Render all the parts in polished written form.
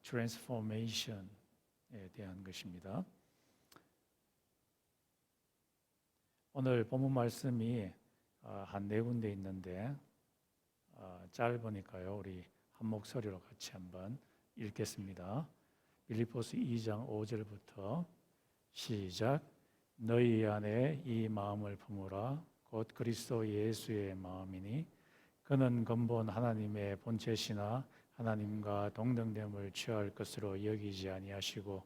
트랜스포메이션에 대한 것입니다. 오늘 본문 말씀이 한 네 군데 있는데 짧으니까요. 우리 한 목소리로 같이 한번 읽겠습니다. 빌립보서 2장 5절부터 시작. 너희 안에 이 마음을 품으라. 곧 그리스도 예수의 마음이니 그는 근본 하나님의 본체시나 하나님과 동등됨을 취할 것으로 여기지 아니하시고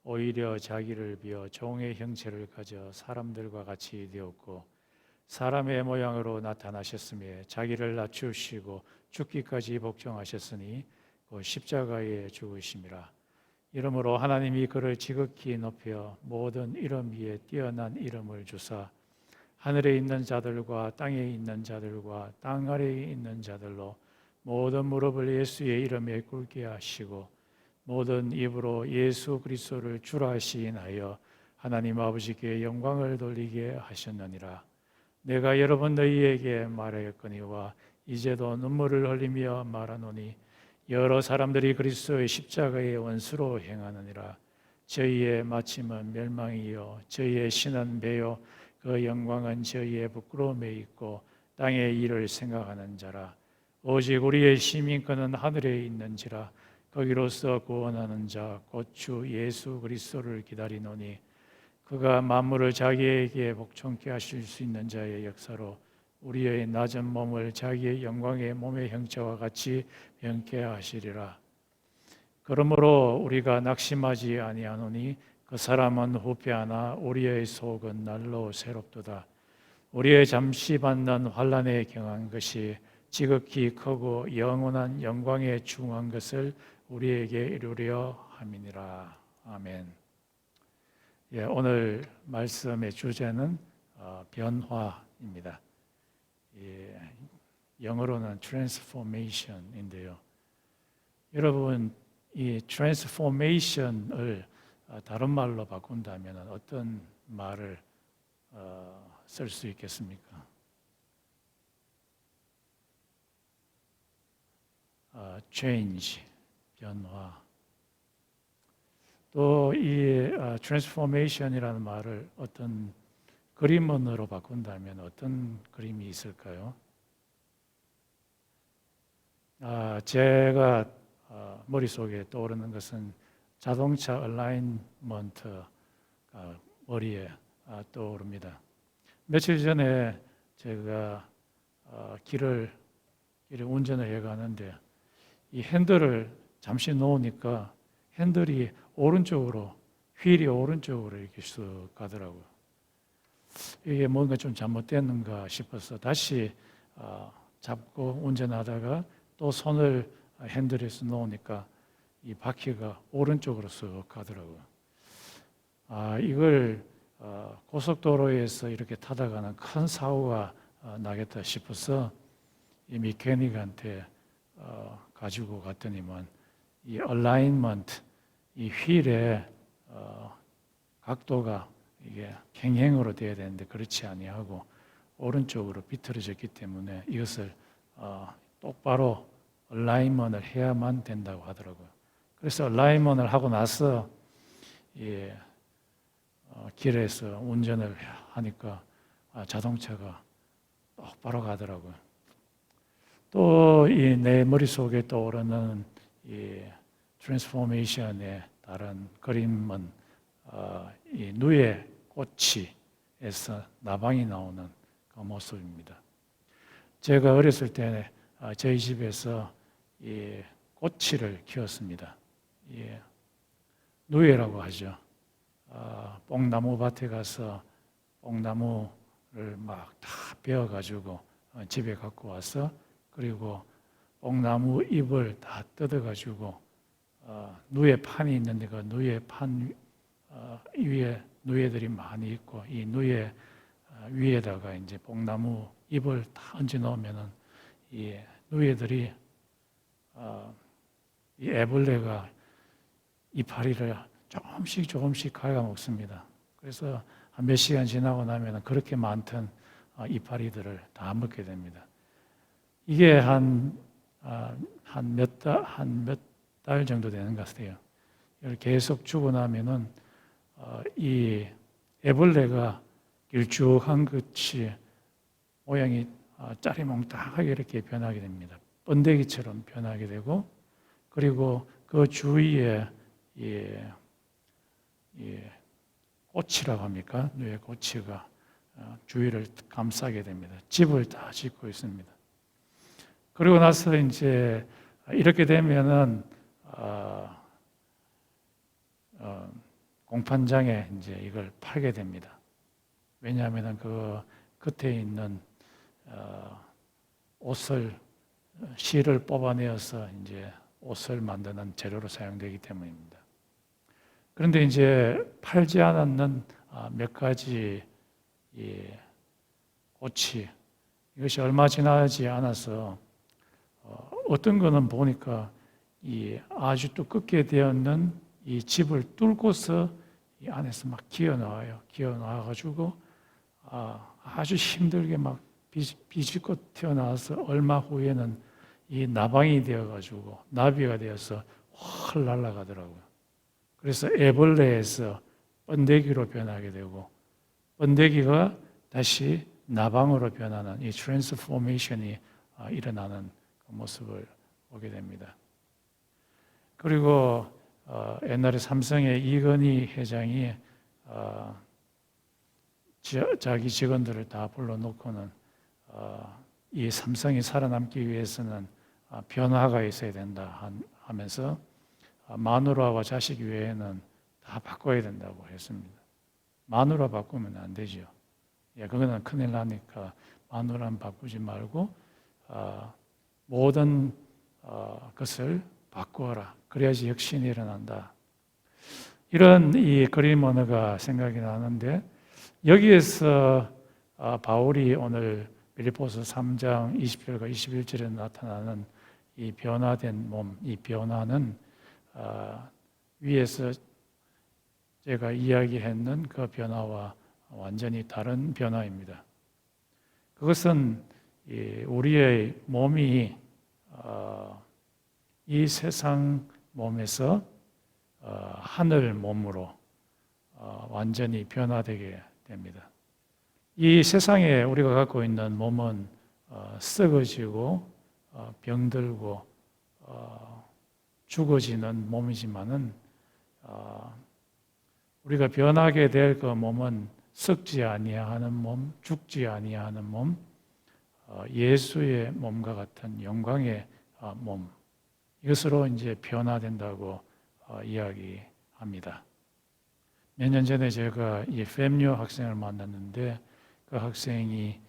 오히려 자기를 비어 종의 형체를 가져 사람들과 같이 되었고 사람의 모양으로 나타나셨으며 자기를 낮추시고 죽기까지 복종하셨으니 그 십자가에 죽으심이라. 이러므로 하나님이 그를 지극히 높여 모든 이름 위에 뛰어난 이름을 주사 하늘에 있는 자들과 땅에 있는 자들과 땅 아래에 있는 자들로 모든 무릎을 예수의 이름에 꿇게 하시고 모든 입으로 예수 그리스도를 주라 시인하여 하나님 아버지께 영광을 돌리게 하셨느니라. 내가 여러 번 너희에게 말하였거니와 이제도 눈물을 흘리며 말하노니 여러 사람들이 그리스도의 십자가의 원수로 행하느니라. 저희의 마침은 멸망이요 저희의 신은 배요 그 영광은 저희의 부끄러움에 있고 땅의 일을 생각하는 자라. 오직 우리의 시민권은 하늘에 있는지라. 거기로서 구원하는 자 곧 주 예수 그리스도를 기다리노니 그가 만물을 자기에게 복종케 하실 수 있는 자의 역사로 우리의 낮은 몸을 자기의 영광의 몸의 형체와 같이 변케 하시리라. 그러므로 우리가 낙심하지 아니하노니 그 사람은 후패하나 우리의 속은 날로 새롭도다. 우리의 잠시 받는 환난에 경한 것이 지극히 크고 영원한 영광에 중한 것을 우리에게 이루려 함이니라. 아멘. 오늘 말씀의 주제는 변화입니다. 영어로는 transformation인데요. 여러분, 이 transformation을 다른 말로 바꾼다면 어떤 말을 쓸 수 있겠습니까? change, 변화. 또 이 transformation이라는 말을 어떤 그림문으로 바꾼다면 어떤 그림이 있을까요? 제가 머릿속에 떠오르는 것은 자동차 얼라인먼트 머리에 떠오릅니다. 며칠 전에 제가 길을 운전을 해가는데 이 핸들을 잠시 놓으니까 핸들이 오른쪽으로, 휠이 오른쪽으로 이렇게 쑥 가더라고요. 이게 뭔가 좀 잘못됐는가 싶어서 다시 잡고 운전하다가 또 손을 핸들에서 놓으니까 이 바퀴가 오른쪽으로 쑥 가더라고요. 이걸 고속도로에서 이렇게 타다가는 큰 사고가 나겠다 싶어서 이 메케닉한테 가지고 갔더니만 이 얼라인먼트, 이 휠의 각도가 이게 평행으로 돼야 되는데 그렇지 아니하고 오른쪽으로 비틀어졌기 때문에 이것을 똑바로 얼라인먼트를 해야만 된다고 하더라고요. 그래서 얼라인먼트를 하고 나서 길에서 운전을 하니까 자동차가 똑바로 가더라고요. 또 이 내 머릿속에 떠오르는 이 트랜스포메이션의 다른 그림은 이 누에 꽃이에서 나방이 나오는 그 모습입니다. 제가 어렸을 때 저희 집에서 이 꼬치를 키웠습니다. 누에라고 하죠. 뽕나무 밭에 가서 뽕나무를 막 다 베어가지고 집에 갖고 와서 그리고 뽕나무 잎을 다 뜯어가지고 누에 판이 있는데 그 누에 판 위에 누에들이 많이 있고 이 누에 위에다가 이제 뽕나무 잎을 다 얹어 놓으면은 이 누에들이 이 애벌레가 이파리를 조금씩 갉아먹습니다. 그래서 한 몇 시간 지나고 나면 그렇게 많던 이파리들을 다 먹게 됩니다. 이게 한 몇 달 정도 되는 것 같아요. 이걸 계속 주고 나면은 이 애벌레가 길쭉한 것이 모양이 짜리몽땅하게 이렇게 변하게 됩니다. 번데기처럼 변하게 되고, 그리고 그 주위에 꽃이라고 합니까? 뇌 꽃이가 주위를 감싸게 됩니다. 집을 다 짓고 있습니다. 그리고 나서 이제 이렇게 되면은 공판장에 이제 이걸 팔게 됩니다. 왜냐하면 그 끝에 있는 옷을 실을 뽑아내어서 이제 옷을 만드는 재료로 사용되기 때문입니다. 그런데 이제 팔지 않았는 몇 가지 꽃이 이것이 얼마 지나지 않아서 어떤 거는 보니까 이 아주 두껍게 되었는 이 집을 뚫고서 이 안에서 막 기어 나와요. 기어 나와가지고 아주 힘들게 막 비집고 튀어나와서 얼마 후에는 이 나방이 되어가지고 나비가 되어서 확 날아가더라고요. 그래서 애벌레에서 번데기로 변하게 되고 번데기가 다시 나방으로 변하는 이 트랜스포메이션이 일어나는 그 모습을 보게 됩니다. 그리고 옛날에 삼성의 이건희 회장이 자기 직원들을 다 불러놓고는 이 삼성이 살아남기 위해서는 변화가 있어야 된다 하면서 마누라와 자식 외에는 다 바꿔야 된다고 했습니다. 마누라 바꾸면 안 되죠. 그거는 큰일 나니까 마누라는 바꾸지 말고 모든 것을 바꾸어라. 그래야지 혁신이 일어난다. 이런 이 그림 언어가 생각이 나는데 여기에서 바울이 오늘 빌립보서 3장 20절과 21절에 나타나는 이 변화된 몸, 이 변화는 위에서 제가 이야기했는 그 변화와 완전히 다른 변화입니다. 그것은 우리의 몸이 이 세상 몸에서 하늘 몸으로 완전히 변화되게 됩니다. 이 세상에 우리가 갖고 있는 몸은 썩어지고 병들고 죽어지는 몸이지만은 우리가 변하게 될 그 몸은 썩지 아니하는 몸, 죽지 아니하는 몸, 예수의 몸과 같은 영광의 몸, 이것으로 이제 변화된다고 이야기합니다. 몇 년 전에 제가 이 FMU 학생을 만났는데 그 학생이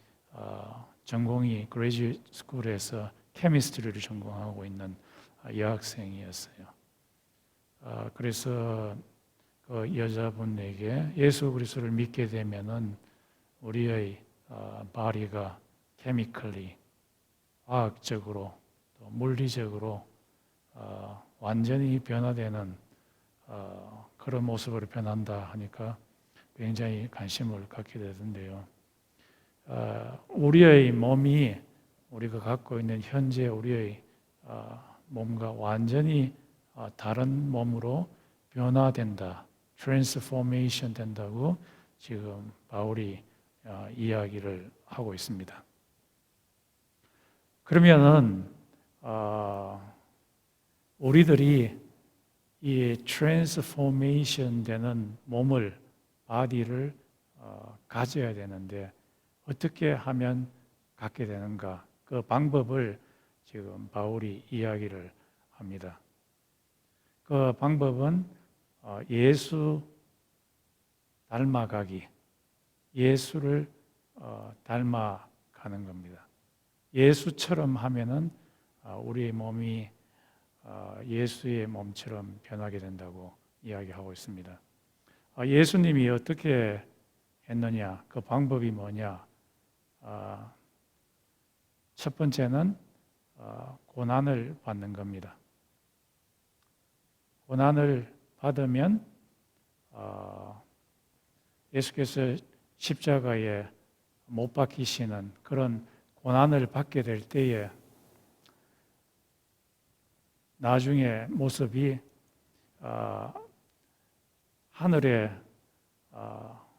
전공이 그레이지웨이트 스쿨에서 케미스트리를 전공하고 있는 여학생이었어요. 그래서 그 여자분에게 예수 그리스도를 믿게 되면은 우리의 바디가 케미컬리, 과학적으로 또 물리적으로 완전히 변화되는 그런 모습으로 변한다 하니까 굉장히 관심을 갖게 되던데요. 우리의 몸이 우리가 갖고 있는 현재 우리의 몸과 완전히 다른 몸으로 변화된다, 트랜스포메이션 된다고 지금 바울이 이야기를 하고 있습니다. 그러면은 우리들이 이 트랜스포메이션 되는 몸을, 바디를 가져야 되는데 어떻게 하면 갖게 되는가? 그 방법을 지금 바울이 이야기를 합니다. 그 방법은 예수 닮아가기, 예수를 닮아가는 겁니다. 예수처럼 하면은 우리의 몸이 예수의 몸처럼 변하게 된다고 이야기하고 있습니다. 예수님이 어떻게 했느냐? 그 방법이 뭐냐? 첫 번째는 고난을 받는 겁니다. 고난을 받으면 예수께서 십자가에 못 박히시는 그런 고난을 받게 될 때에 나중에 모습이 하늘의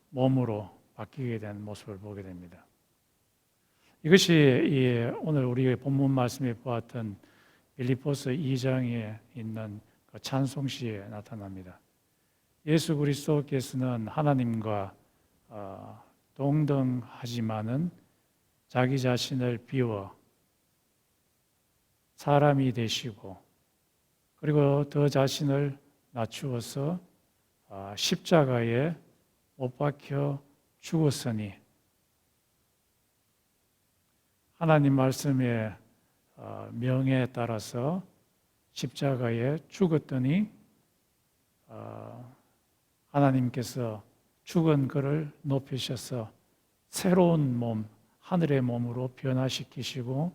몸으로 바뀌게 된 모습을 보게 됩니다. 이것이 오늘 우리 본문 말씀에 보았던 빌립보서 2장에 있는 그 찬송시에 나타납니다. 예수 그리스도께서는 하나님과 동등하지만은 자기 자신을 비워 사람이 되시고, 그리고 더 자신을 낮추어서 십자가에 못 박혀 죽었으니, 하나님 말씀의 명에 따라서 십자가에 죽었더니 하나님께서 죽은 그를 높이셔서 새로운 몸, 하늘의 몸으로 변화시키시고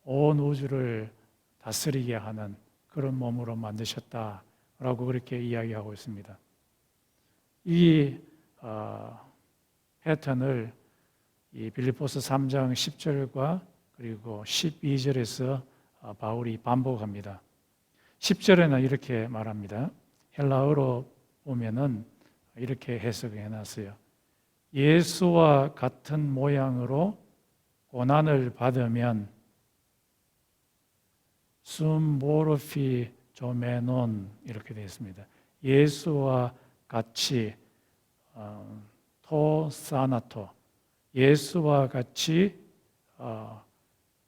온 우주를 다스리게 하는 그런 몸으로 만드셨다라고 그렇게 이야기하고 있습니다. 이 패턴을 이 빌립보서 3장 10절과 그리고 12절에서 바울이 반복합니다. 10절에는 이렇게 말합니다. 헬라어로 보면은 이렇게 해석해 놨어요. 예수와 같은 모양으로 고난을 받으면 숨모르피 조메논 이렇게 되어 있습니다. 예수와 같이 토사나토, 예수와 같이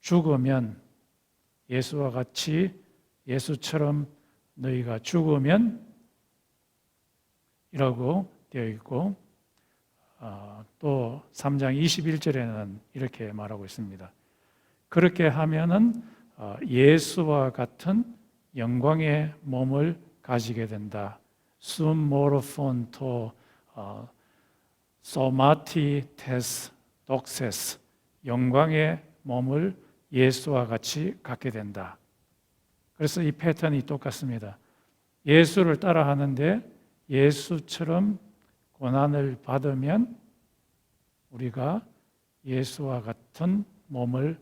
죽으면, 예수와 같이 예수처럼 너희가 죽으면 이라고 되어 있고, 또 3장 21절에는 이렇게 말하고 있습니다. 그렇게 하면은 예수와 같은 영광의 몸을 가지게 된다. 숨모르폰토 소마티테스 독세스, 영광의 몸을 예수와 같이 갖게 된다. 그래서 이 패턴이 똑같습니다. 예수를 따라하는데 예수처럼 고난을 받으면 우리가 예수와 같은 몸을,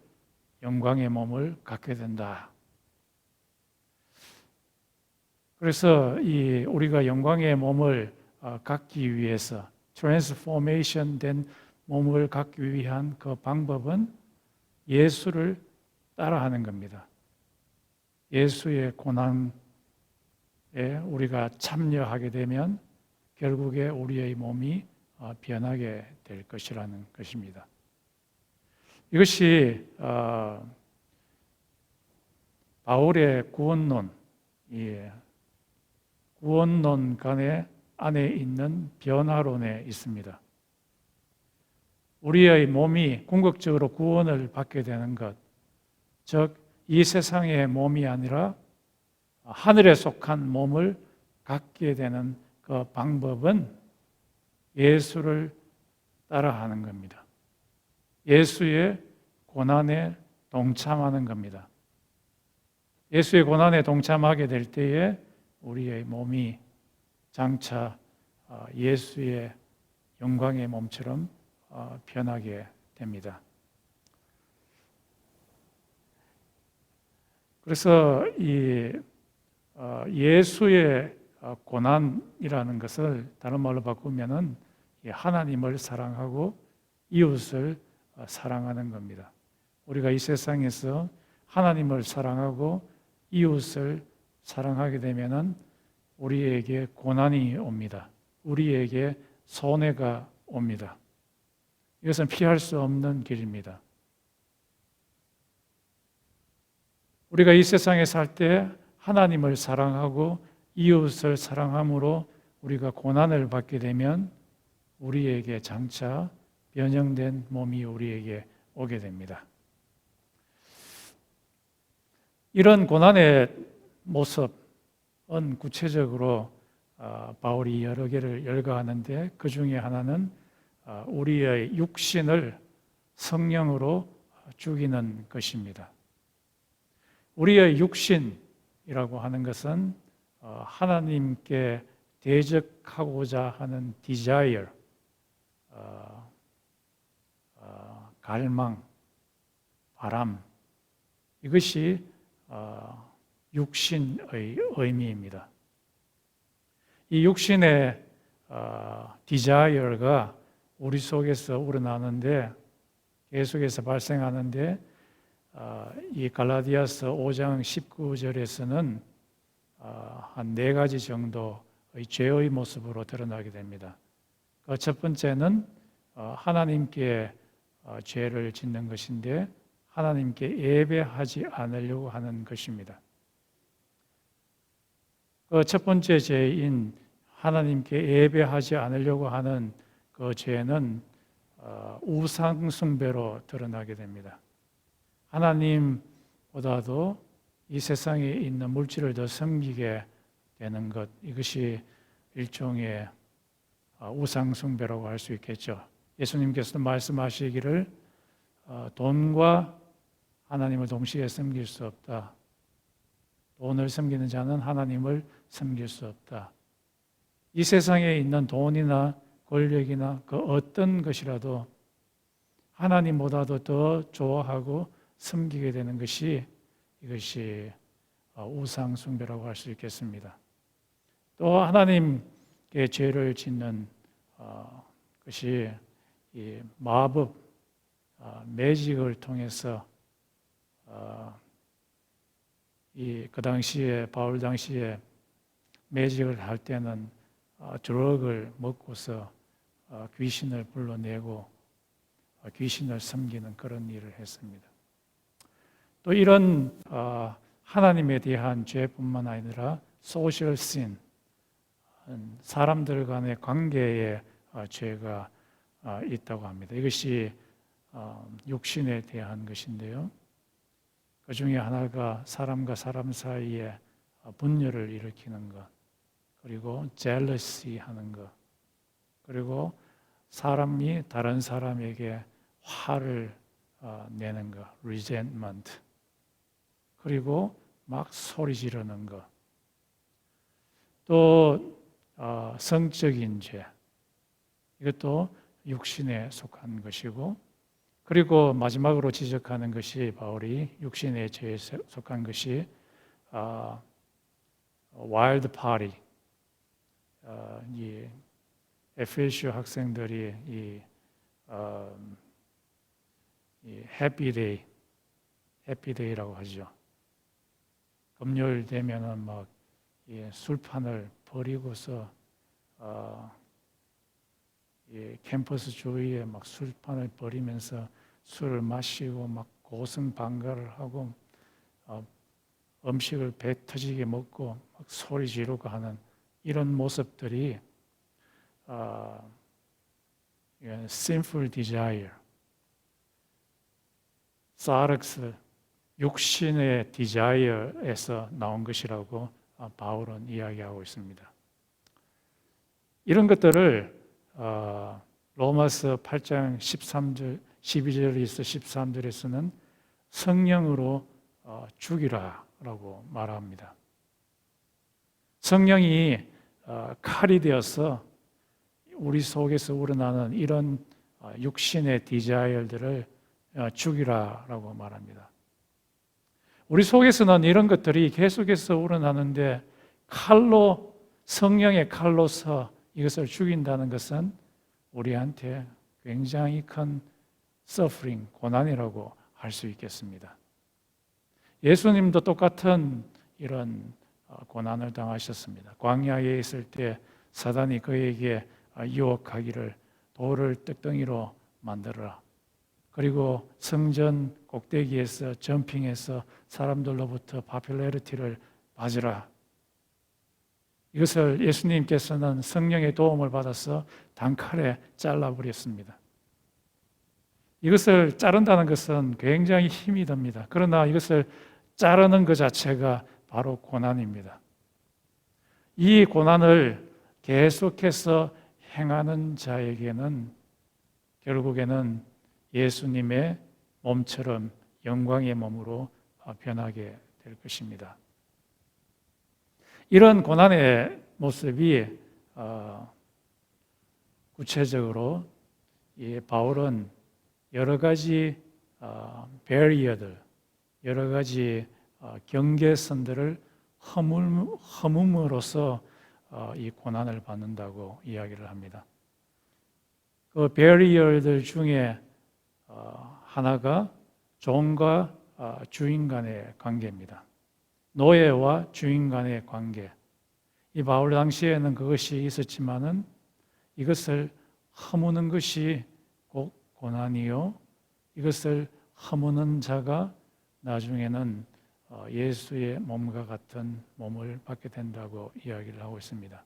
영광의 몸을 갖게 된다. 그래서 우리가 영광의 몸을 갖기 위해서, 트랜스포메이션 된 몸을 갖기 위한 그 방법은 예수를 따라하는 겁니다. 예수의 고난에 우리가 참여하게 되면 결국에 우리의 몸이 변하게 될 것이라는 것입니다. 이것이 바울의 구원론, 구원론 안에 있는 변화론에 있습니다. 우리의 몸이 궁극적으로 구원을 받게 되는 것, 즉 이 세상의 몸이 아니라 하늘에 속한 몸을 갖게 되는 그 방법은 예수를 따라하는 겁니다. 예수의 고난에 동참하는 겁니다. 예수의 고난에 동참하게 될 때에 우리의 몸이 장차 예수의 영광의 몸처럼 변하게 됩니다. 그래서 이 예수의 고난이라는 것을 다른 말로 바꾸면은 하나님을 사랑하고 이웃을 사랑하는 겁니다. 우리가 이 세상에서 하나님을 사랑하고 이웃을 사랑하게 되면은 우리에게 고난이 옵니다. 우리에게 손해가 옵니다. 이것은 피할 수 없는 길입니다. 우리가 이 세상에 살 때 하나님을 사랑하고 이웃을 사랑함으로 우리가 고난을 받게 되면 우리에게 장차 변형된 몸이 우리에게 오게 됩니다. 이런 고난의 모습은 구체적으로 바울이 여러 개를 열거하는데 그 중에 하나는 우리의 육신을 성령으로 죽이는 것입니다. 우리의 육신이라고 하는 것은 하나님께 대적하고자 하는 desire, 갈망, 바람, 이것이 육신의 의미입니다. 이 육신의 디자이어가 우리 속에서 우러나는데 계속해서 발생하는데 이 갈라디아서 5장 19절에서는 한 4가지 정도의 죄의 모습으로 드러나게 됩니다. 그 첫 번째는 하나님께 죄를 짓는 것인데 하나님께 예배하지 않으려고 하는 것입니다. 그 첫 번째 죄인 하나님께 예배하지 않으려고 하는 그 죄는 우상 숭배로 드러나게 됩니다. 하나님보다도 이 세상에 있는 물질을 더 섬기게 되는 것, 이것이 일종의 우상 숭배라고 할 수 있겠죠. 예수님께서도 말씀하시기를 돈과 하나님을 동시에 섬길 수 없다. 돈을 섬기는 자는 하나님을 섬길 수 없다. 이 세상에 있는 돈이나 권력이나 그 어떤 것이라도 하나님보다도 더 좋아하고 섬기게 되는 것이 이것이 우상 숭배라고 할 수 있겠습니다. 또 하나님께 죄를 짓는 것이 이 마법, 매직을 통해서 그 당시에 바울 당시에 매직을 할 때는 드럭을 먹고서 귀신을 불러내고 귀신을 섬기는 그런 일을 했습니다. 또 이런 하나님에 대한 죄뿐만 아니라 소셜 신, 사람들 간의 관계에 죄가 있다고 합니다. 이것이 육신에 대한 것인데요. 그 중에 하나가 사람과 사람 사이에 분열을 일으키는 것, 그리고 jealousy 하는 것, 그리고 사람이 다른 사람에게 화를 내는 것, resentment, 그리고 막 소리 지르는 것, 또 성적인 죄, 이것도 육신에 속한 것이고, 그리고 마지막으로 지적하는 것이 바울이 육신의 죄에 속한 것이 와일드 파티, 이 에페소 학생들이 이 해피데이라고 하죠. 금요일 되면은 막 술판을 벌이고서 캠퍼스 주위에 막 술판을 벌이면서 술을 마시고 막 고성방가를 하고 음식을 배 터지게 먹고 막 소리 지르고 하는 이런 모습들이 sinful desire, 사르스, 육신의 디자이어에서 나온 것이라고 바울은 이야기하고 있습니다. 이런 것들을 로마서 8장 13절, 12절에서 13절에서는 성령으로 죽이라라고 말합니다. 성령이 칼이 되어서 우리 속에서 우러나는 이런 육신의 디자이어들을 죽이라라고 말합니다. 우리 속에서는 이런 것들이 계속해서 우러나는데 칼로, 성령의 칼로서 이것을 죽인다는 것은 우리한테 굉장히 큰 suffering, 고난이라고 할 수 있겠습니다. 예수님도 똑같은 이런 고난을 당하셨습니다. 광야에 있을 때 사단이 그에게 유혹하기를 돌을 떡덩이로 만들어라. 그리고 성전 꼭대기에서 점핑해서 사람들로부터 파퓰러리티를 받으라. 이것을 예수님께서는 성령의 도움을 받아서 단칼에 잘라버렸습니다. 이것을 자른다는 것은 굉장히 힘이 듭니다. 그러나 이것을 자르는 것 자체가 바로 고난입니다. 이 고난을 계속해서 행하는 자에게는 결국에는 예수님의 몸처럼 영광의 몸으로 변하게 될 것입니다. 이런 고난의 모습이 구체적으로 바울은 여러 가지 베리어들, 여러 가지 경계선들을 허물음으로써 이 고난을 받는다고 이야기를 합니다. 그 베리어들 중에 하나가 종과 주인 간의 관계입니다. 노예와 주인 간의 관계. 이 바울 당시에는 그것이 있었지만은 이것을 허무는 것이 곧 고난이요, 이것을 허무는 자가 나중에는 예수의 몸과 같은 몸을 받게 된다고 이야기를 하고 있습니다.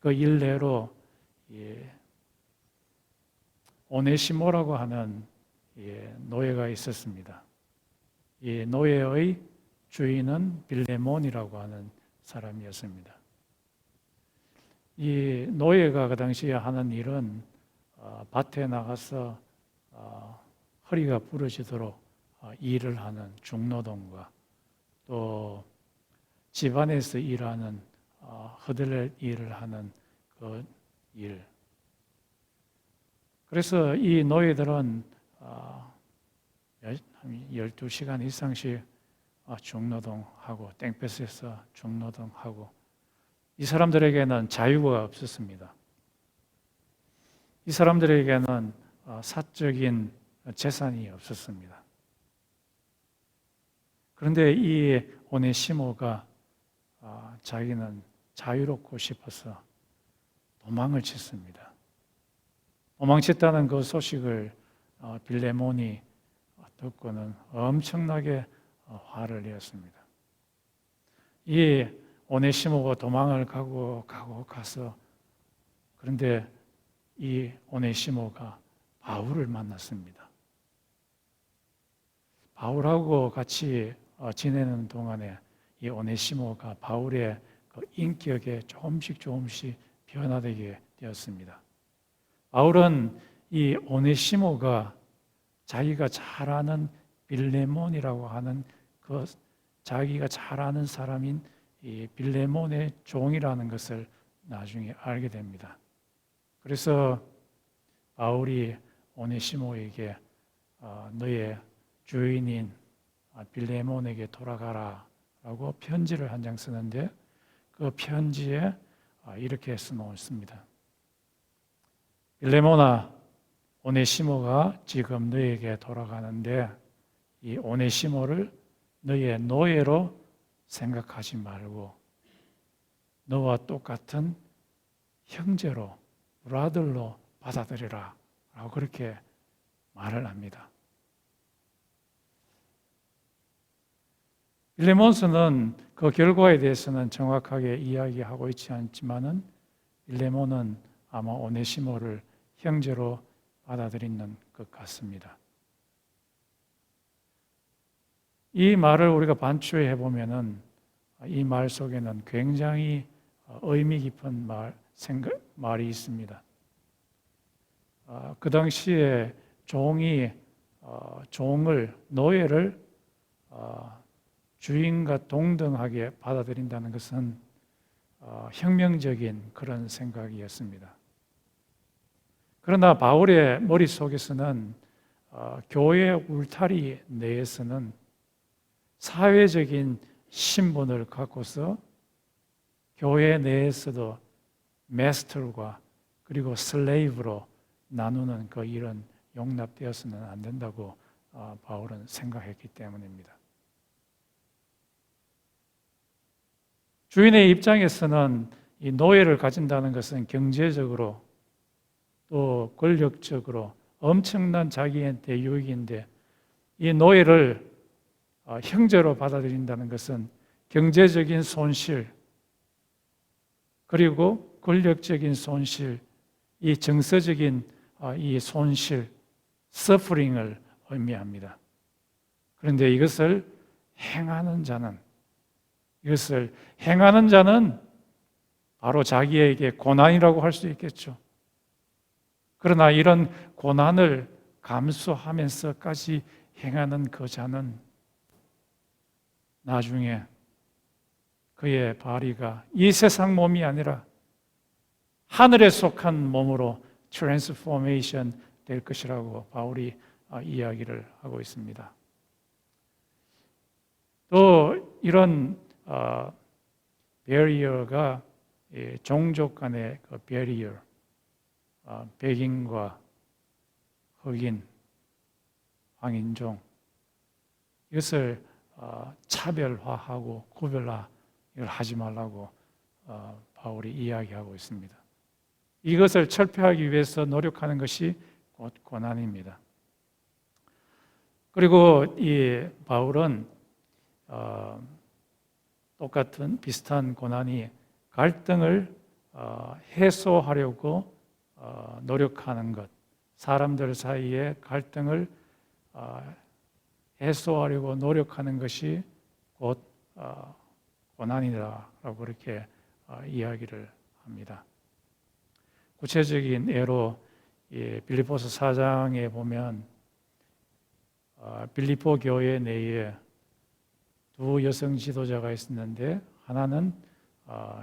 그 일례로 오네시모라고 하는 노예가 있었습니다. 이 노예의 주인은 빌레몬이라고 하는 사람이었습니다. 이 노예가 그 당시에 하는 일은 밭에 나가서 허리가 부러지도록 일을 하는 중노동과 또 집안에서 일하는 허들렛 일을 하는 그 일. 그래서 이 노예들은 12시간 이상씩 중노동하고 땡볕에서 중노동하고, 이 사람들에게는 자유가 없었습니다. 이 사람들에게는 사적인 재산이 없었습니다. 그런데 이 오네시모가 자기는 자유롭고 싶어서 도망을 쳤습니다. 도망쳤다는 그 소식을 빌레몬이 듣고는 엄청나게 화를 내었습니다. 이 오네시모가 도망을 가서 그런데 이 오네시모가 바울을 만났습니다. 바울하고 같이 지내는 동안에 이 오네시모가 바울의 그 인격에 조금씩 변화되게 되었습니다. 바울은 이 오네시모가 자기가 잘 아는 빌레몬이라고 하는 그 자기가 잘 아는 사람인 이 빌레몬의 종이라는 것을 나중에 알게 됩니다. 그래서 바울이 오네시모에게 너의 주인인 빌레몬에게 돌아가라 라고 편지를 한 장 쓰는데, 그 편지에 이렇게 써놓습니다. 빌레몬아, 오네시모가 지금 너에게 돌아가는데 이 오네시모를 너의 노예로 생각하지 말고 너와 똑같은 형제로, 브라들로 받아들이라 라고 그렇게 말을 합니다. 빌레몬서는 그 결과에 대해서는 정확하게 이야기하고 있지 않지만은 빌레몬은 아마 오네시모를 형제로 받아들이는 것 같습니다. 이 말을 우리가 반추해 보면은 이 말 속에는 굉장히 의미 깊은 말이 있습니다. 그 당시에 노예를 주인과 동등하게 받아들인다는 것은 혁명적인 그런 생각이었습니다. 그러나 바울의 머릿속에서는 교회 울타리 내에서는 사회적인 신분을 갖고서 교회 내에서도 마스터과 그리고 슬레이브로 나누는 그 일은 용납되어서는 안 된다고 바울은 생각했기 때문입니다. 주인의 입장에서는 이 노예를 가진다는 것은 경제적으로 또 권력적으로 엄청난 자기한테 유익인데, 이 노예를 형제로 받아들인다는 것은 경제적인 손실, 그리고 권력적인 손실, 이 정서적인 이 손실, 서프링을 의미합니다. 그런데 이것을 행하는 자는 바로 자기에게 고난이라고 할 수 있겠죠. 그러나 이런 고난을 감수하면서까지 행하는 그 자는 나중에 그의 바리가 이 세상 몸이 아니라 하늘에 속한 몸으로 트랜스포메이션 될 것이라고 바울이 이야기를 하고 있습니다. 또 이런 베리어가 종족 간의 그 베리어, 백인과 흑인, 황인종 이것을 차별화하고 구별화 이걸 하지 말라고 바울이 이야기하고 있습니다. 이것을 철폐하기 위해서 노력하는 것이 곧 고난입니다. 그리고 이 바울은 똑같은 비슷한 고난이 갈등을 해소하려고 노력하는 것, 사람들 사이의 갈등을 해소하려고 노력하는 것이 곧 고난이다라고 그렇게 이야기를 합니다. 구체적인 예로 빌립보서 4장에 보면 빌립보 교회 내에 두 여성 지도자가 있었는데 하나는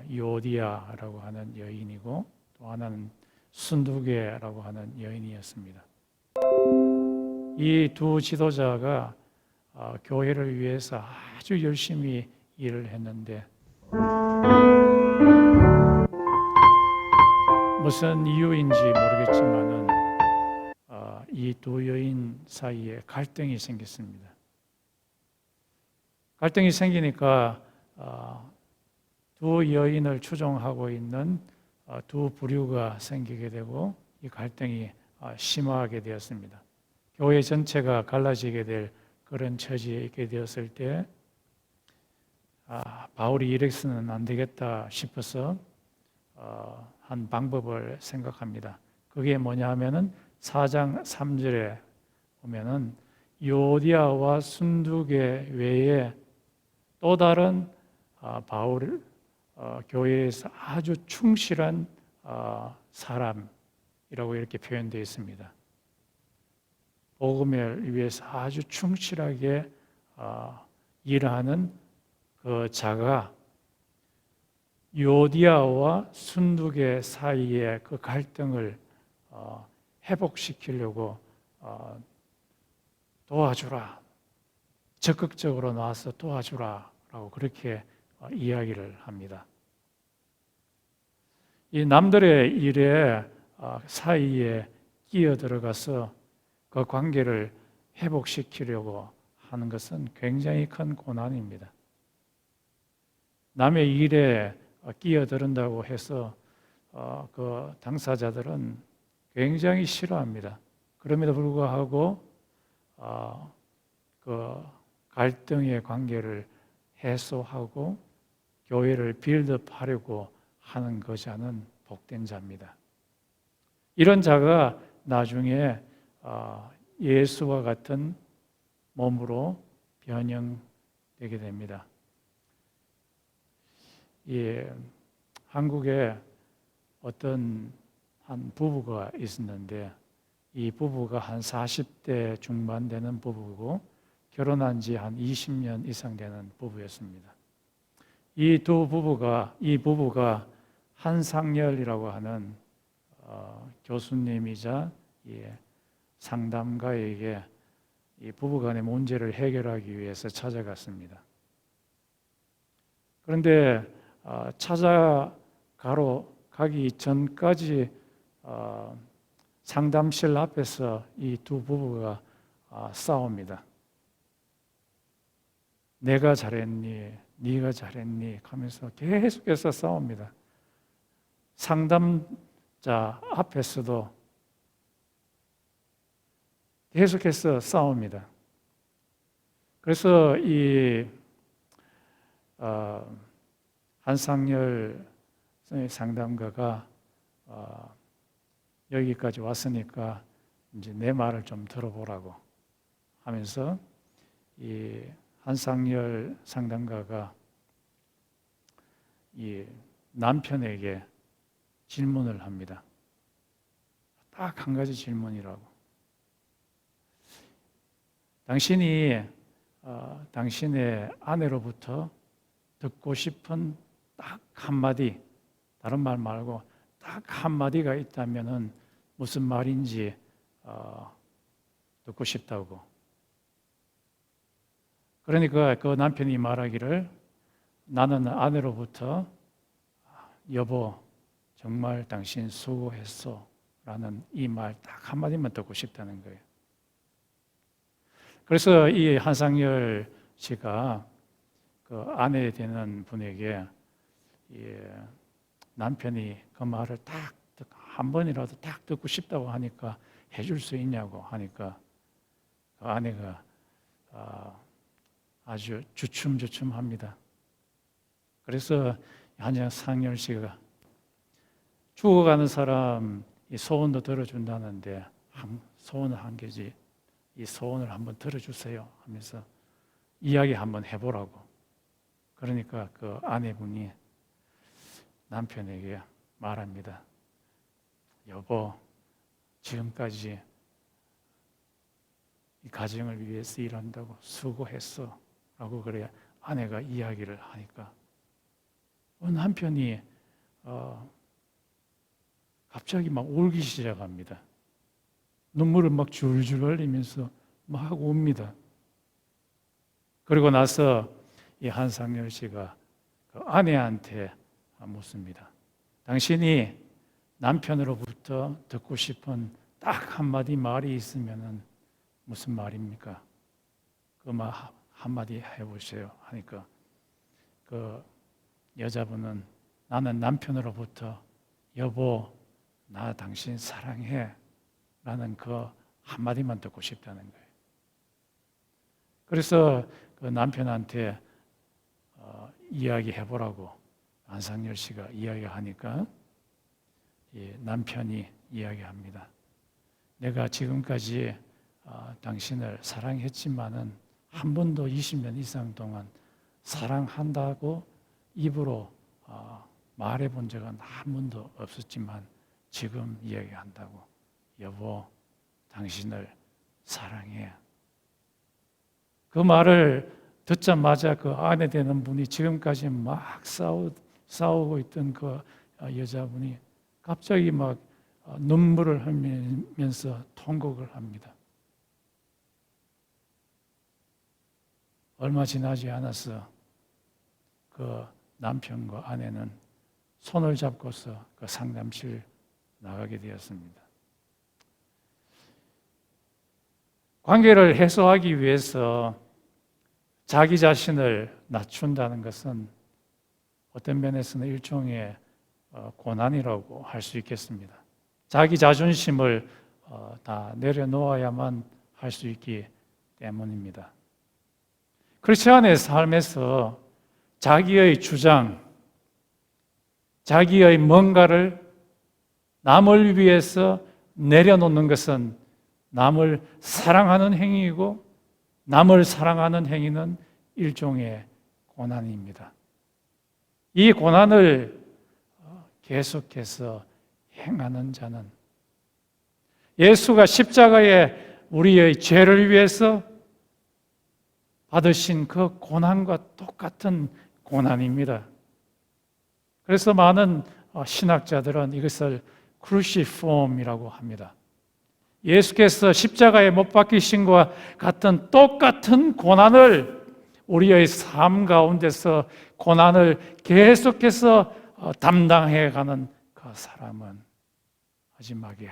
유오디아라고 하는 여인이고 또 하나는 순두계라고 하는 여인이었습니다. 이 두 지도자가 교회를 위해서 아주 열심히 일을 했는데 무슨 이유인지 모르겠지만은 이 두 여인 사이에 갈등이 생겼습니다. 갈등이 생기니까 두 여인을 추종하고 있는 두 부류가 생기게 되고 이 갈등이 심화하게 되었습니다. 교회 전체가 갈라지게 될 그런 처지에 있게 되었을 때 바울이 이래서는 안 되겠다 싶어서 한 방법을 생각합니다. 그게 뭐냐 하면은 4장 3절에 보면은 유오디아와 순두계 외에 또 다른 바울 교회에서 아주 충실한 사람이라고 이렇게 표현되어 있습니다. 복음을 위해서 아주 충실하게 일하는 그 자가 유오디아와 순두계 사이의 그 갈등을 회복시키려고 도와주라, 적극적으로 나와서 도와주라라고 그렇게 이야기를 합니다. 이 남들의 일에 사이에 끼어 들어가서 그 관계를 회복시키려고 하는 것은 굉장히 큰 고난입니다. 남의 일에 끼어든다고 해서 그 당사자들은 굉장히 싫어합니다. 그럼에도 불구하고 그 갈등의 관계를 해소하고 교회를 빌드업하려고 하는 그 자는 복된 자입니다. 이런 자가 나중에 예수와 같은 몸으로 변형되게 됩니다. 한국에 어떤 한 부부가 있었는데 이 부부가 한 40대 중반 되는 부부고 결혼한 지 한 20년 이상 되는 부부였습니다. 이 부부가 한상열이라고 하는 교수님이자 상담가에게 이 부부간의 문제를 해결하기 위해서 찾아갔습니다. 그런데 가기 전까지 상담실 앞에서 이 두 부부가 싸웁니다. 내가 잘했니? 네가 잘했니? 하면서 계속해서 싸웁니다. 상담자 앞에서도 계속해서 싸웁니다. 그래서 이 한상열 상담가가 여기까지 왔으니까 이제 내 말을 좀 들어보라고 하면서 이 한상열 상담가가 이 남편에게 질문을 합니다. 딱 한 가지 질문이라고. 당신이 당신의 아내로부터 듣고 싶은 딱 한마디, 다른 말 말고 딱 한마디가 있다면은 무슨 말인지 듣고 싶다고. 그러니까 그 남편이 말하기를 나는 아내로부터 여보 정말 당신 수고했어 라는 이 말 딱 한마디만 듣고 싶다는 거예요. 그래서 이 한상열 씨가 그 아내 되는 분에게 남편이 그 말을 딱 한 번이라도 딱 듣고 싶다고 하니까 해줄 수 있냐고 하니까 그 아내가 아주 주춤주춤합니다. 그래서 한상열 씨가 죽어가는 사람 이 소원도 들어준다는데 소원을 한 개지 이 소원을 한번 들어주세요 하면서 이야기 한번 해보라고. 그러니까 그 아내분이 남편에게 말합니다. 여보, 지금까지 이 가정을 위해서 일한다고 수고했어 라고 그래야 아내가 이야기를 하니까 남편이 갑자기 막 울기 시작합니다. 눈물을 막 줄줄 흘리면서 막 웁니다. 그리고 나서 이 한상열 씨가 그 아내한테 묻습니다. 당신이 남편으로부터 듣고 싶은 딱 한마디 말이 있으면 무슨 말입니까? 그 말 한마디 해보세요 하니까 그 여자분은 나는 남편으로부터 여보 나 당신 사랑해 라는 그 한마디만 듣고 싶다는 거예요. 그래서 그 남편한테 이야기해보라고 한상열 씨가 이야기하니까 남편이 이야기합니다. 내가 지금까지 당신을 사랑했지만은 한 번도 20년 이상 동안 사랑한다고 입으로 말해본 적은 한 번도 없었지만 지금 이야기한다고 여보 당신을 사랑해. 그 말을 듣자마자 그 아내 되는 분이 지금까지 막 싸우고 있던 그 여자분이 갑자기 막 눈물을 흘리면서 통곡을 합니다. 얼마 지나지 않아서 그 남편과 아내는 손을 잡고서 그 상담실 나가게 되었습니다. 관계를 해소하기 위해서 자기 자신을 낮춘다는 것은 어떤 면에서는 일종의 고난이라고 할 수 있겠습니다. 자기 자존심을 다 내려놓아야만 할 수 있기 때문입니다. 크리스천의 삶에서 자기의 주장, 자기의 뭔가를 남을 위해서 내려놓는 것은 남을 사랑하는 행위이고 남을 사랑하는 행위는 일종의 고난입니다. 이 고난을 계속해서 행하는 자는 예수가 십자가에 우리의 죄를 위해서 받으신 그 고난과 똑같은 고난입니다. 그래서 많은 신학자들은 이것을 크루시폼이라고 합니다. 예수께서 십자가에 못 박히신과 같은 똑같은 고난을 우리의 삶 가운데서 고난을 계속해서 담당해가는 그 사람은 마지막에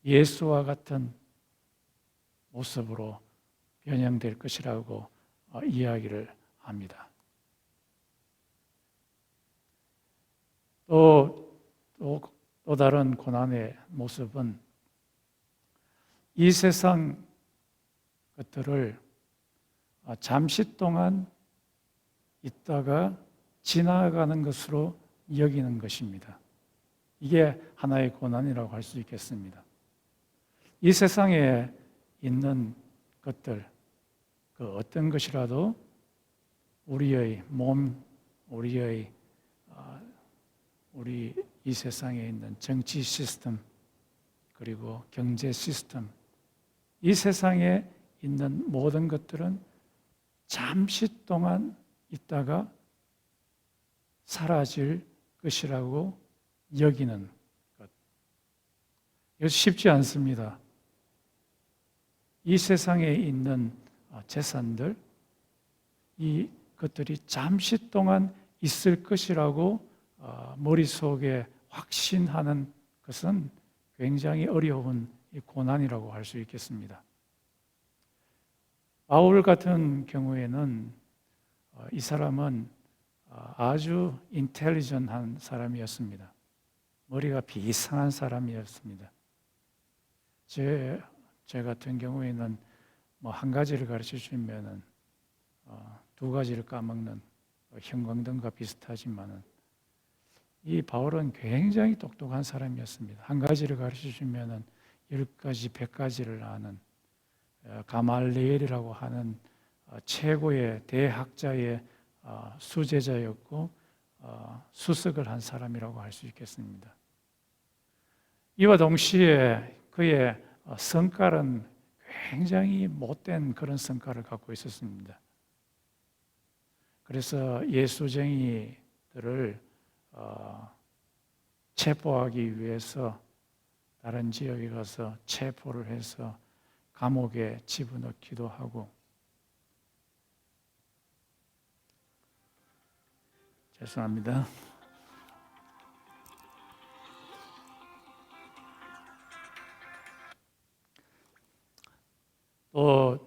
예수와 같은 모습으로 변형될 것이라고 이야기를 합니다. 또 다른 고난의 모습은 이 세상 것들을 잠시 동안 있다가 지나가는 것으로 여기는 것입니다. 이게 하나의 고난이라고 할 수 있겠습니다. 이 세상에 있는 것들, 그 어떤 것이라도 우리의 몸, 우리 이 세상에 있는 정치 시스템, 그리고 경제 시스템, 이 세상에 있는 모든 것들은 잠시 동안 있다가 사라질 것이라고 여기는 것. 이것이 쉽지 않습니다. 이 세상에 있는 재산들, 이 것들이 잠시 동안 있을 것이라고 머릿속에 확신하는 것은 굉장히 어려운 고난이라고 할 수 있겠습니다. 바울 같은 경우에는 이 사람은 아주 인텔리전한 사람이었습니다. 머리가 비상한 사람이었습니다. 제 같은 경우에는 한 가지를 가르쳐 주면은 두 가지를 까먹는 형광등과 비슷하지만은 이 바울은 굉장히 똑똑한 사람이었습니다. 한 가지를 가르쳐 주면은 10가지, 100가지를 아는 가말리엘이라고 하는 최고의 대학자의 수제자였고 수석을 한 사람이라고 할 수 있겠습니다. 이와 동시에 그의 성깔은 굉장히 못된 그런 성깔을 갖고 있었습니다. 그래서 예수쟁이들을 체포하기 위해서 다른 지역에 가서 체포를 해서 감옥에 집어넣기도 하고, 죄송합니다. 또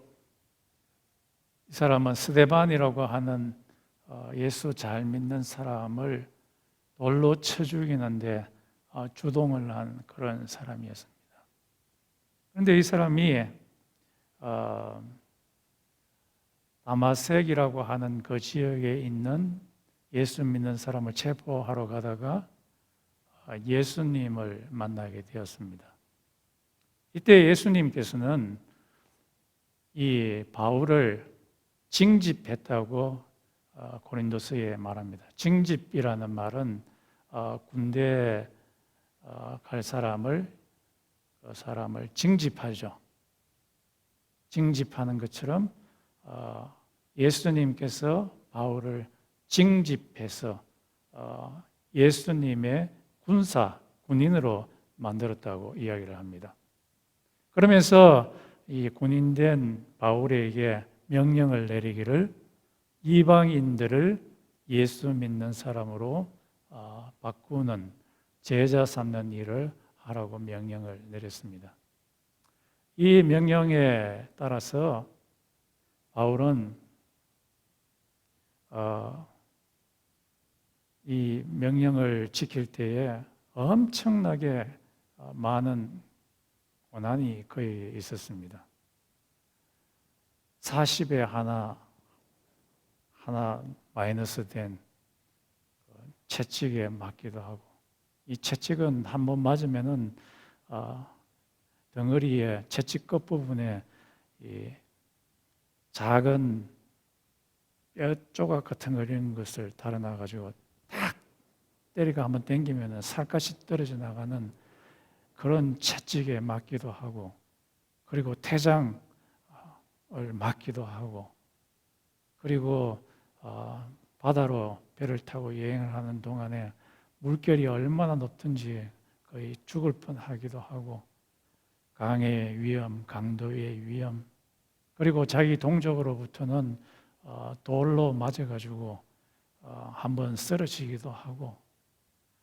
이 사람은 스데반이라고 하는 예수 잘 믿는 사람을 돌로 쳐 죽이는데 주동을 한 그런 사람이었습니다. 그런데 이 사람이 다마섹이라고 하는 그 지역에 있는 예수 믿는 사람을 체포하러 가다가 예수님을 만나게 되었습니다. 이때 예수님께서는 이 바울을 징집했다고 고린도서에 말합니다. 징집이라는 말은 군대 갈 사람을 징집하죠. 징집하는 것처럼 예수님께서 바울을 징집해서 예수님의 군인으로 만들었다고 이야기를 합니다. 그러면서 이 군인된 바울에게 명령을 내리기를 이방인들을 예수 믿는 사람으로 바꾸는 제자 삼는 일을 하라고 명령을 내렸습니다. 이 명령에 따라서 바울은 이 명령을 지킬 때에 엄청나게 많은 고난이 그에 있었습니다. 40에 하나 마이너스 된 채찍에 맞기도 하고, 이 채찍은 한번 맞으면은 덩어리에 채찍 끝부분에 이 작은 뼈 조각 같은 거 이런 것을 달아놔 가지고 딱 때리가 한번 당기면은 살갗이 떨어져 나가는 그런 채찍에 맞기도 하고, 그리고 태장을 맞기도 하고, 그리고 바다로 배를 타고 여행을 하는 동안에 물결이 얼마나 높든지 거의 죽을 뻔하기도 하고, 강의 위험, 강도의 위험, 그리고 자기 동족으로부터는 돌로 맞아가지고 한번 쓰러지기도 하고,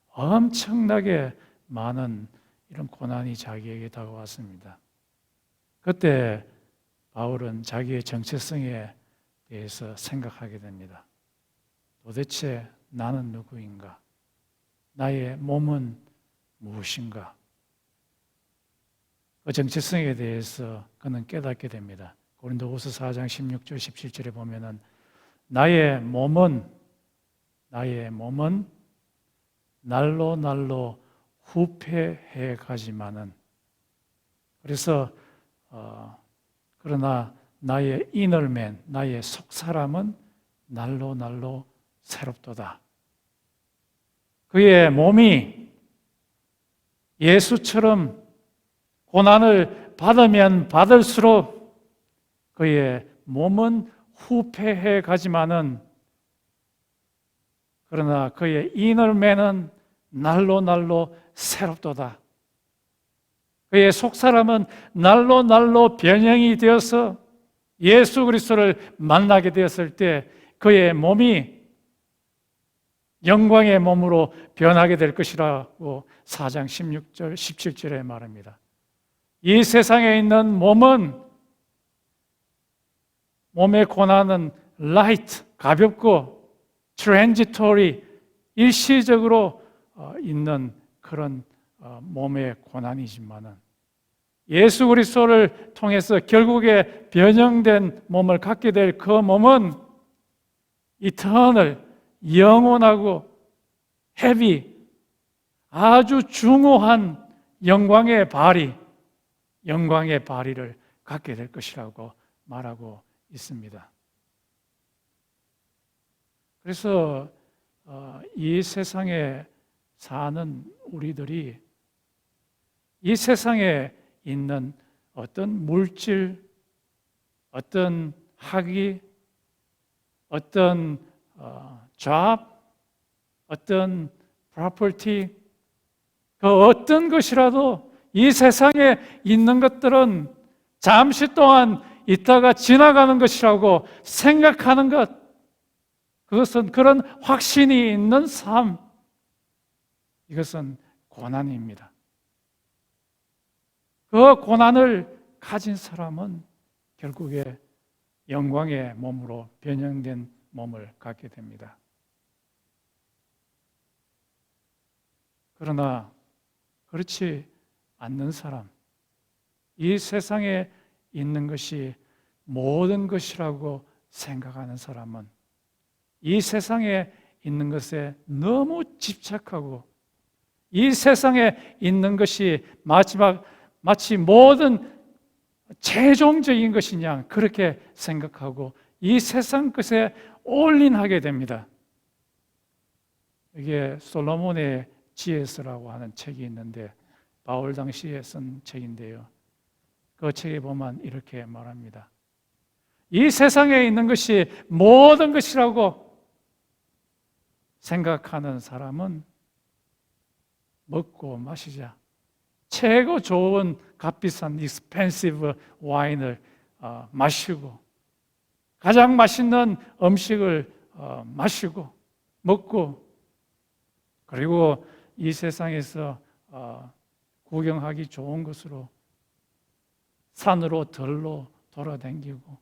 엄청나게 많은 이런 고난이 자기에게 다가왔습니다. 그때 바울은 자기의 정체성에 대해서 생각하게 됩니다. 도대체 나는 누구인가? 나의 몸은 무엇인가? 그 정체성에 대해서 그는 깨닫게 됩니다. 고린도후서 4장 16절 17절에 보면은 나의 몸은 날로 후패해 가지만은, 그래서 그러나 나의 이너맨, 나의 속사람은 날로 새롭도다. 그의 몸이 예수처럼 고난을 받으면 받을수록 그의 몸은 후패해 가지만은, 그러나 그의 이너맨은 날로 새롭도다. 그의 속사람은 날로 변형이 되어서 예수 그리스도를 만나게 되었을 때 그의 몸이 영광의 몸으로 변하게 될 것이라고 4장 16절, 17절에 말합니다. 이 세상에 있는 몸의 고난은 light, 가볍고 transitory, 일시적으로 있는 그런 몸의 고난이지만은 예수 그리스도를 통해서 결국에 변형된 몸을 갖게 될 그 몸은 이터널, 영원하고 헤비, 아주 중후한 영광의 바리를 갖게 될 것이라고 말하고 있습니다. 그래서 이 세상에 사는 우리들이 이 세상에 있는 어떤 물질, 어떤 학위, 어떤 job, 어떤 property, 그 어떤 것이라도 이 세상에 있는 것들은 잠시 동안 있다가 지나가는 것이라고 생각하는 것, 그것은 그런 확신이 있는 삶, 이것은 고난입니다. 그 고난을 가진 사람은 결국에 영광의 몸으로 변형된 몸을 갖게 됩니다. 그러나 그렇지 않는 사람, 이 세상에 있는 것이 모든 것이라고 생각하는 사람은 이 세상에 있는 것에 너무 집착하고 이 세상에 있는 것이 마치 모든 최종적인 것이냐 그렇게 생각하고 이 세상 것에 올인하게 됩니다. 이게 솔로몬의 지혜서라고 하는 책이 있는데 바울 당시에 쓴 책인데요. 그 책에 보면 이렇게 말합니다. 이 세상에 있는 것이 모든 것이라고 생각하는 사람은 먹고 마시자 최고 좋은 값비싼 expensive 와인을 마시고 가장 맛있는 음식을 마시고 먹고 그리고 이 세상에서 구경하기 좋은 것으로 산으로 들로 돌아다니고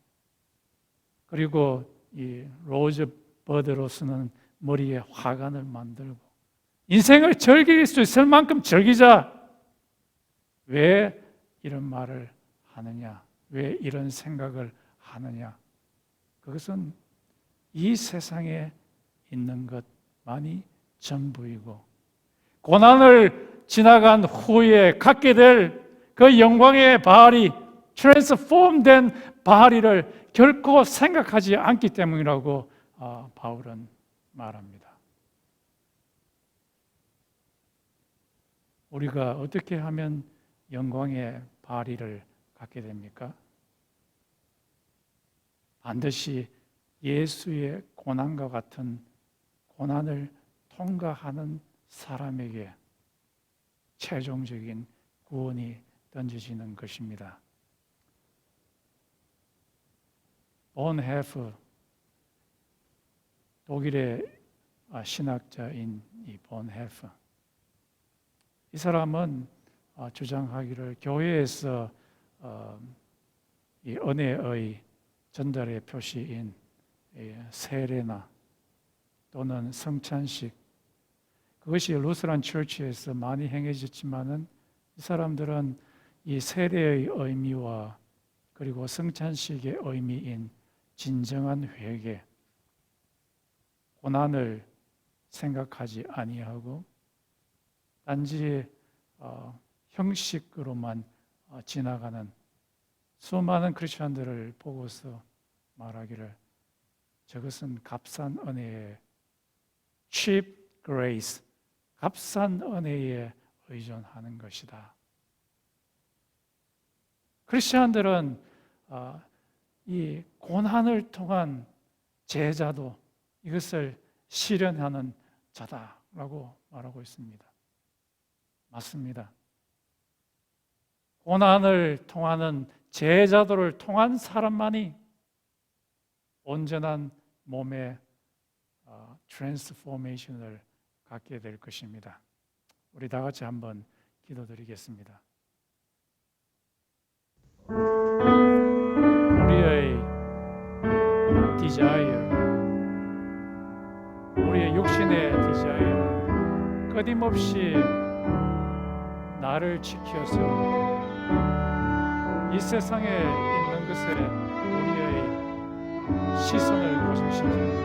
그리고 이 로즈버드로 쓰는 머리에 화관을 만들고 인생을 즐길 수 있을 만큼 즐기자. 왜 이런 말을 하느냐? 왜 이런 생각을 하느냐? 그것은 이 세상에 있는 것만이 전부이고 고난을 지나간 후에 갖게 될 그 영광의 바리, 트랜스폼된 바리를 결코 생각하지 않기 때문이라고 바울은 말합니다. 우리가 어떻게 하면 영광의 바리를 갖게 됩니까? 반드시 예수의 고난과 같은 고난을 통과하는 사람에게 최종적인 구원이 던져지는 것입니다. 본헤프, 독일의 신학자인 이 본헤프, 이 사람은 주장하기를 교회에서 이 은혜의 전달의 표시인 세례나 또는 성찬식, 그것이 루스란 처치에서 많이 행해졌지만은 이 사람들은 이 세례의 의미와 그리고 성찬식의 의미인 진정한 회개, 고난을 생각하지 아니하고 단지 형식으로만 지나가는 수많은 크리스천들을 보고서 말하기를 저것은 값싼 은혜의 cheap grace, 값싼 은혜에 의존하는 것이다. 크리스천들은 이 고난을 통한 제자도 이것을 실현하는 자다라고 말하고 있습니다. 맞습니다. 고난을 통하는 제자도를 통한 사람만이 온전한 몸의 트랜스포메이션을 갖게 될 것입니다. 우리 다 같이 한번 기도드리겠습니다. 우리의 desire, 우리의 육신의 desire, 끊임없이 나를 지켜서 이 세상에 있는 것에 우리의 시선을 고정시킵니다.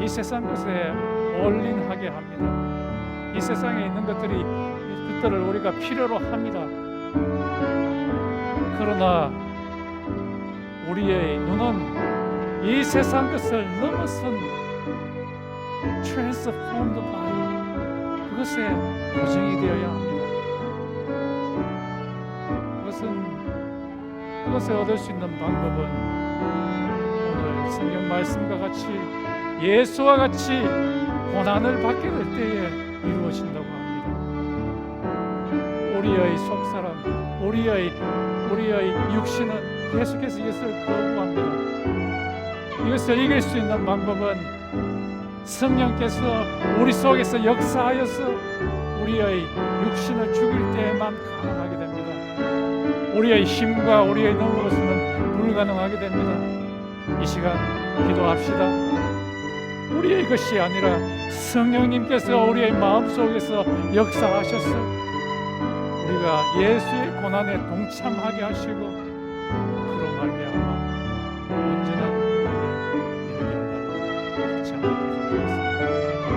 이 세상 것에 올인하게 합니다. 이 세상에 있는 것들을 우리가 필요로 합니다. 그러나 우리의 눈은 이 세상 것을 넘어선 transformed by 그것에 고정이 되어야 합니다. 그것을 얻을 수 있는 방법은 오늘 성경 말씀과 같이 예수와 같이 고난을 받게 될 때에 이루어진다고 합니다. 우리의 속사람, 우리의 육신은 계속해서 이것을 거부합니다. 이것을 이길 수 있는 방법은 성령께서 우리 속에서 역사하여서 우리의 육신을 죽일 때에만 가능하게 됩니다. 우리의 힘과 우리의 능력으로서는 불가능하게 됩니다. 이 시간 기도합시다. 우리의 것이 아니라 성령님께서 우리의 마음속에서 역사하셔서 우리가 예수의 고난에 동참하게 하시고 그로 말미암아 온전한 우리의 이르게 하시고 동참하게 하겠습니다.